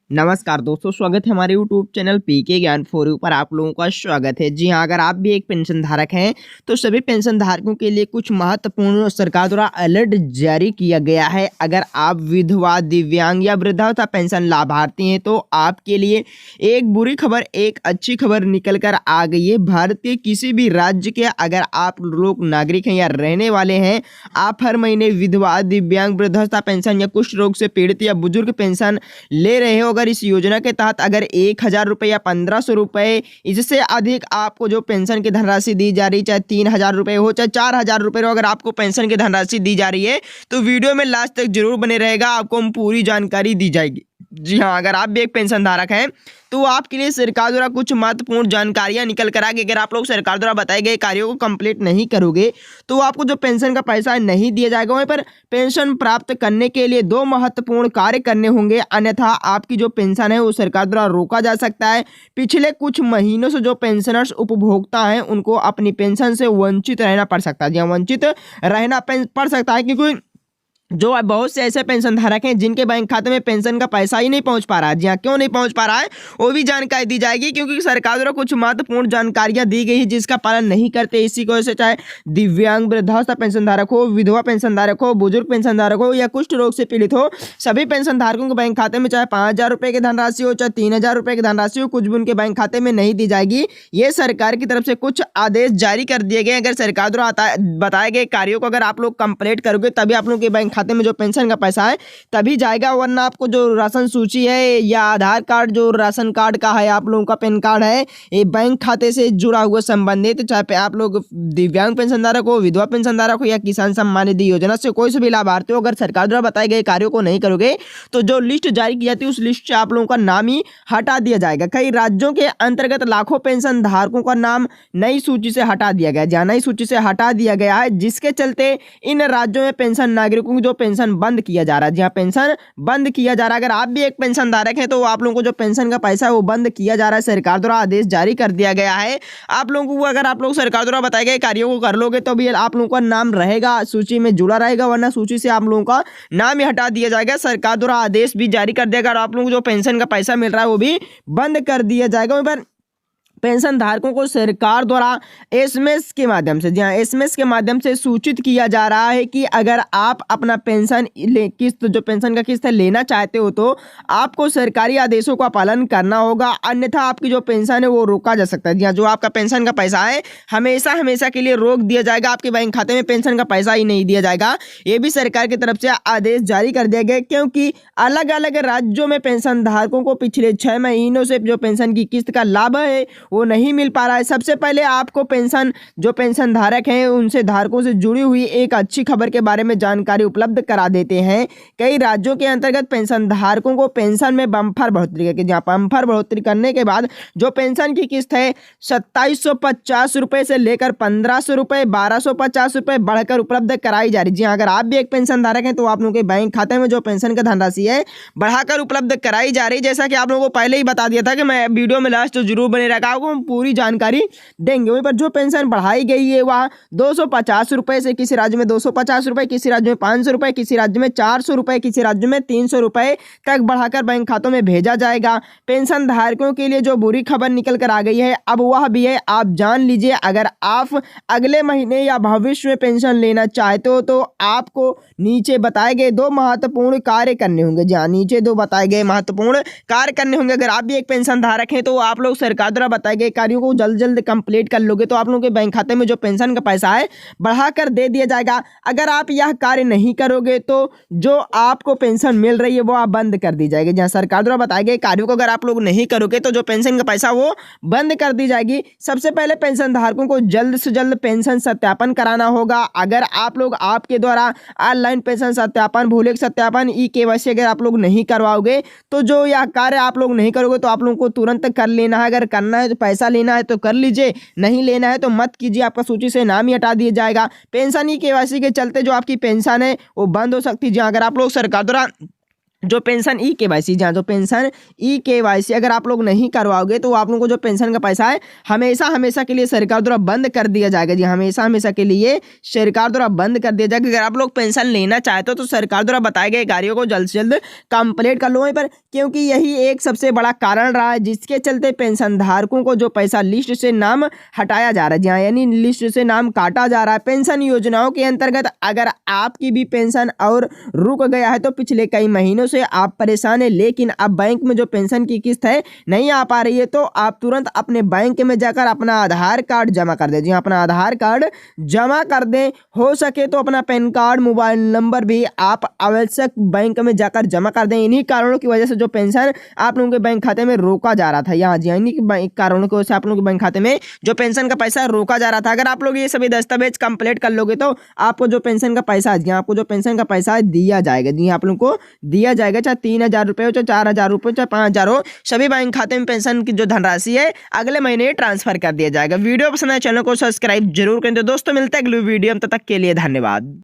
नमस्कार दोस्तों, स्वागत है हमारे YouTube चैनल पीके ज्ञान फॉर यू पर। आप लोगों का स्वागत है। जी हाँ, अगर आप भी एक पेंशन धारक हैं तो सभी पेंशन धारकों के लिए कुछ महत्वपूर्ण सरकार द्वारा अलर्ट जारी किया गया है। अगर आप विधवा, दिव्यांग या वृद्धावस्था पेंशन लाभार्थी हैं तो आपके लिए एक बुरी खबर, एक अच्छी खबर निकल कर आ गई है। भारत के किसी भी राज्य के अगर आप लोग नागरिक हैं या रहने वाले हैं, आप हर महीने विधवा, दिव्यांग, वृद्धावस्था पेंशन या कुष्ठ रोग से पीड़ित या बुजुर्ग पेंशन ले रहे हो, अगर इस योजना के तहत अगर 1,000 रुपये या 1,500 रुपये, इससे अधिक आपको जो पेंशन की धनराशि दी जा रही, चाहे 3,000 रुपये हो चाहे 4,000 रुपये हो, अगर आपको पेंशन की धनराशि दी जा रही है तो वीडियो में लास्ट तक जरूर बने रहेगा, आपको हम पूरी जानकारी दी जाएगी। जी हाँ, अगर आप भी एक पेंशन धारक हैं तो आपके लिए सरकार द्वारा कुछ महत्वपूर्ण जानकारियां निकल कर आ गई। अगर आप लोग सरकार द्वारा बताए गए कार्यों को कंप्लीट नहीं करोगे तो आपको जो पेंशन का पैसा है नहीं दिया जाएगा। वहीं पर पेंशन प्राप्त करने के लिए 2 महत्वपूर्ण कार्य करने होंगे, अन्यथा आपकी जो पेंशन है वो सरकार द्वारा रोका जा सकता है। पिछले कुछ महीनों से जो पेंशनर्स उपभोक्ता हैं उनको अपनी पेंशन से वंचित रहना पड़ सकता है। जी हाँ, वंचित रहना पड़ सकता है, क्योंकि जो बहुत से ऐसे पेंशन धारक हैं जिनके बैंक खाते में पेंशन का पैसा ही नहीं पहुंच पा रहा है। जी हाँ, क्यों नहीं पहुंच पा रहा है वो भी जानकारी दी जाएगी, क्योंकि सरकार द्वारा कुछ महत्वपूर्ण जानकारियां दी गई है जिसका पालन नहीं करते। इसी को से चाहे दिव्यांग, वृद्धावस्था पेंशन धारक हो, विधवा पेंशन धारक हो, बुजुर्ग पेंशन धारक हो या कुष्ठ रोग से पीड़ित हो, सभी पेंशन धारकों के बैंक खाते में चाहे 5,000 रुपये की धनराशि हो चाहे 3,000 रुपये की धनराशि हो, कुछ भी उनके बैंक खाते में नहीं दी जाएगी। ये सरकार की तरफ से कुछ आदेश जारी कर दिए गए। अगर सरकार द्वारा बताए गए कार्यों को अगर आप लोग कंप्लीट करोगे तभी आप लोग के बैंक खाते में जो पेंशन का पैसा है तभी जाएगा, वरना आपको जो राशन सूची है या आधार कार्ड, जो राशन कार्ड का है, आप लोगों का पैन कार्ड है, ये बैंक खाते से जुड़ा हुआ संबंधित, चाहे आप लोग दिव्यांग पेंशन धारक हो, विधवा पेंशन धारक हो या किसान सम्मान निधि योजना से कोई से भी लाभार्थी हो, अगर सरकार द्वारा बताए गए कार्यों को नहीं करोगे तो जो लिस्ट जारी की जाती है उस लिस्ट से आप लोगों का नाम ही हटा दिया जाएगा। कई राज्यों के अंतर्गत लाखों पेंशन धारकों का नाम नई सूची से हटा दिया गया, जहां नई सूची से हटा दिया गया है, जिसके चलते इन राज्यों में पेंशन नागरिकों की जो पेंशन बंद किया जा रहा है। जी हाँ, पेंशन बंद किया जा रहा है। अगर आप भी एक पेंशन धारक हैं तो आप लोगों को जो पेंशन का पैसा है वो बंद किया जा रहा है, सरकार द्वारा आदेश जारी कर दिया गया है। आप लोगों को अगर आप लोग सरकार द्वारा बताए गए कार्यों को कर लोगे तो भी आप लोगों का नाम रहेगा, सूची में जुड़ा रहेगा, वरना सूची से आप लोगों का नाम ही हटा दिया जाएगा। सरकार द्वारा आदेश भी जारी कर दिया और आप लोगों को जो पेंशन का पैसा मिल रहा है वो भी बंद कर दिया जाएगा। पर पेंशन धारकों को सरकार द्वारा एसएमएस के माध्यम से, जी हाँ, एसएमएस के माध्यम से सूचित किया जा रहा है कि अगर आप अपना पेंशन किस्त, जो पेंशन का किस्त है, लेना चाहते हो तो आपको सरकारी आदेशों का पालन करना होगा, अन्यथा आपकी जो पेंशन है वो रोका जा सकता है। जी हाँ, जो आपका पेंशन का पैसा है हमेशा हमेशा के लिए रोक दिया जाएगा, आपके बैंक खाते में पेंशन का पैसा ही नहीं दिया जाएगा। ये भी सरकार की तरफ से आदेश जारी कर दिया गया, क्योंकि अलग अलग राज्यों में पेंशन धारकों को पिछले 6 महीनों से जो पेंशन की किस्त का लाभ है वो नहीं मिल पा रहा है। सबसे पहले आपको पेंशन, जो पेंशन धारक हैं उनसे, धारकों से जुड़ी हुई एक अच्छी खबर के बारे में जानकारी उपलब्ध करा देते हैं। कई राज्यों के अंतर्गत पेंशन धारकों को पेंशन में बम्पर बढ़ोतरी करके, जहाँ बम्पर बढ़ोतरी करने के बाद जो पेंशन की किस्त है 2,750 रुपये से लेकर 1,500 रुपये, 1,250 रुपये बढ़कर उपलब्ध कराई जा रही। जी हाँ, अगर आप भी एक पेंशन धारक हैं तो आप लोगों के बैंक खाते में जो पेंशन का धनराशि है बढ़ाकर उपलब्ध कराई जा रही। जैसा कि आप लोगों को पहले ही बता दिया था कि मैं वीडियो में लास्ट जरूर बने रखा, आपको पूरी जानकारी देंगे। वहीं पर जो पेंशन बढ़ाई गई है वह 250 रुपए से, किसी राज्य में 250 रुपए, किसी राज्य में 500 रुपए, किसी राज्य में 400 रुपए, किसी राज्य में 300 रुपए तक बढ़ाकर बैंक खातों में भेजा जाएगा। पेंशन धारकों के लिए जो बुरी खबर निकल कर आ गई है अब वह भी है, आप जान लीजिए। अगर आप अगले महीने या भविष्य में पेंशन लेना चाहते हो तो आपको नीचे बताए गए 2 महत्वपूर्ण कार्य करने होंगे। जहाँ नीचे 2 बताए गए महत्वपूर्ण कार्य करने होंगे। अगर आप भी एक पेंशन धारक हैं तो आप लोग सरकार द्वारा बताए गए कार्यों को जल्द जल्द कंप्लीट कर लोगे तो आप लोगों के बैंक खाते में जो पेंशन का पैसा है बढ़ाकर दे दिया जाएगा। अगर आप यह कार्य नहीं करोगे तो जो आपको पेंशन मिल रही है वो आप बंद कर दी जाएगी। जहां सरकार द्वारा बताए गए कार्यों को अगर आप लोग नहीं करोगे तो जो पेंशन का पैसा वो बंद कर दी जाएगी। सबसे पहले पेंशन धारकों को जल्द से जल्द पेंशन सत्यापन कराना होगा। अगर आप लोग, आपके द्वारा ऑनलाइन पेंशन सत्यापन, भूलेख सत्यापन, ई-केवाईसी अगर आप लोग नहीं करवाओगे तो जो यह कार्य आप लोग नहीं करोगे तो आप लोगों को तुरंत कर लेना है। अगर करना है तो पैसा लेना है तो कर लीजिए, नहीं लेना है तो मत कीजिए, आपका सूची से नाम ही हटा दिया जाएगा। पेंशन ई-केवाईसी के चलते जो आपकी पेंशन है वो बंद हो सकती है। अगर आप लोग सरकार द्वारा जो पेंशन ई केवाईसी, जहाँ जो पेंशन ई केवाईसी अगर आप लोग नहीं करवाओगे तो आप लोगों को जो पेंशन का पैसा है हमेशा हमेशा के लिए सरकार द्वारा बंद कर दिया जाएगा। जी हमेशा हमेशा के लिए सरकार द्वारा बंद कर दिया जाएगा। अगर आप लोग पेंशन लेना चाहते हो तो सरकार द्वारा बताए गए कार्यों को जल्द से जल्द कंप्लीट कर लो वहीं पर, क्योंकि यही एक सबसे बड़ा कारण रहा है जिसके चलते पेंशन धारकों को जो पैसा लिस्ट से नाम हटाया जा रहा है। जी हाँ, यानी लिस्ट से नाम काटा जा रहा है। पेंशन योजनाओं के अंतर्गत अगर आपकी भी पेंशन और रुक गया है तो पिछले कई महीनों से आप परेशान है, लेकिन अब बैंक में जो पेंशन की किस्त है नहीं आ पा रही है तो आप तुरंत अपने बैंक में जाकर अपना आधार कार्ड जमा कर दें। जी हाँ, अपना आधार कार्ड जमा कर दें। हो सके तो अपना पैन कार्ड, मोबाइल नंबर भी आप आवश्यक बैंक में जाकर जमा कर दें। इन्हीं कारणों की वजह से जो पेंशन आप लोगों के बैंक खाते में रोका जा रहा था, यहाँ जी इन्हीं कारणों की वजह से आप लोगों के बैंक खाते में जो पेंशन का पैसा रोका जा रहा था। अगर आप लोग ये सभी दस्तावेज कंप्लीट कर लोगे तो आपको जो पेंशन का पैसा है, आपको जो पेंशन का पैसा दिया जाएगा। जी आप लोग को दिया जाएगा, चाहे 3,000 रुपये हो, चाहे 4,000 रुपये, चाहे 5,000 हो, सभी बैंक खाते में पेंशन की जो धनराशि है अगले महीने ट्रांसफर कर दिया जाएगा। वीडियो पसंद है चैनल को सब्सक्राइब जरूर करें। तो दोस्तों मिलते हैं अगली वीडियो में, तब तक के लिए धन्यवाद।